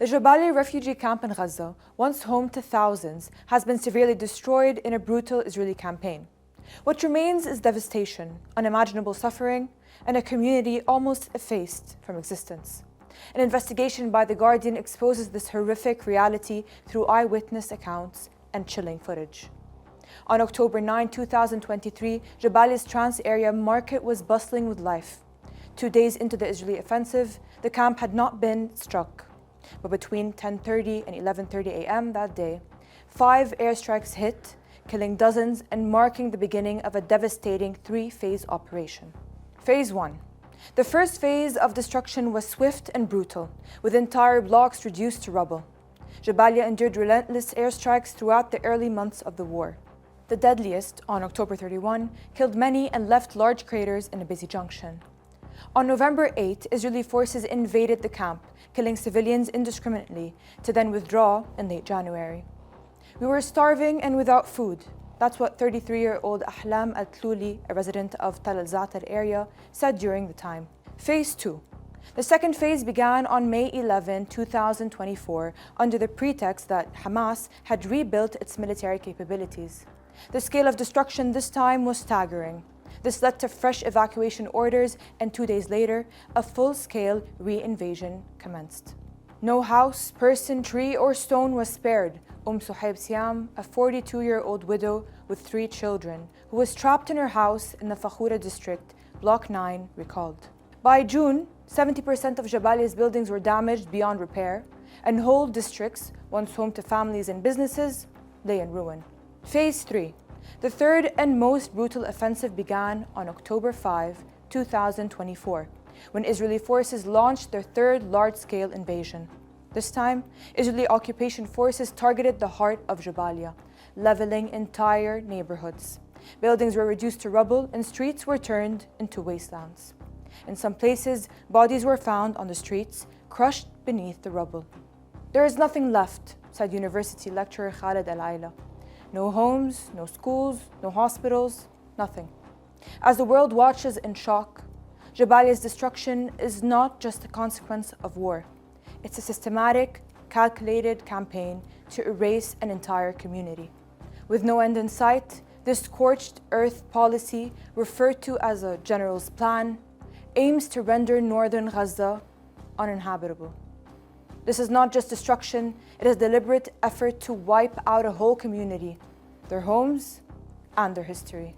The Jabalia refugee camp in Gaza, once home to thousands, has been severely destroyed in a brutal Israeli campaign. What remains is devastation, unimaginable suffering, and a community almost effaced from existence. An investigation by The Guardian exposes this horrific reality through eyewitness accounts and chilling footage. On October 9, 2023, Jabalia's trans area market was bustling with life. 2 days into the Israeli offensive, the camp had not been struck. But between 10:30 and 11:30 a.m. that day, 5 airstrikes hit, killing dozens and marking the beginning of a devastating 3-phase operation. Phase 1. The first phase of destruction was swift and brutal, with entire blocks reduced to rubble. Jabalia endured relentless airstrikes throughout the early months of the war. The deadliest, on October 31, killed many and left large craters in a busy junction. On November 8, Israeli forces invaded the camp, killing civilians indiscriminately, to then withdraw in late January. "We were starving and without food." That's what 33-year-old Ahlam al-Tlouli, a resident of Tal al-Zatar area, said during the time. Phase 2. The second phase began on May 11, 2024, under the pretext that Hamas had rebuilt its military capabilities. The scale of destruction this time was staggering. This led to fresh evacuation orders, and 2 days later, a full-scale re-invasion commenced. No house, person, tree, or stone was spared. Suhaib Siam, a 42-year-old widow with 3 children, who was trapped in her house in the Fakhura district, Block 9, recalled. By June, 70% of Jabalia's buildings were damaged beyond repair, and whole districts, once home to families and businesses, lay in ruin. Phase 3. The third and most brutal offensive began on October 5, 2024, when Israeli forces launched their third large-scale invasion. This time, Israeli occupation forces targeted the heart of Jabalia, leveling entire neighborhoods. Buildings were reduced to rubble and streets were turned into wastelands. In some places, bodies were found on the streets, crushed beneath the rubble. "There is nothing left," said university lecturer Khaled Al-Aila. "No homes, no schools, no hospitals, nothing." As the world watches in shock, Jabalia's destruction is not just a consequence of war. It's a systematic, calculated campaign to erase an entire community. With no end in sight, this scorched earth policy, referred to as a general's plan, aims to render northern Gaza uninhabitable. This is not just destruction, it is a deliberate effort to wipe out a whole community, their homes, and their history.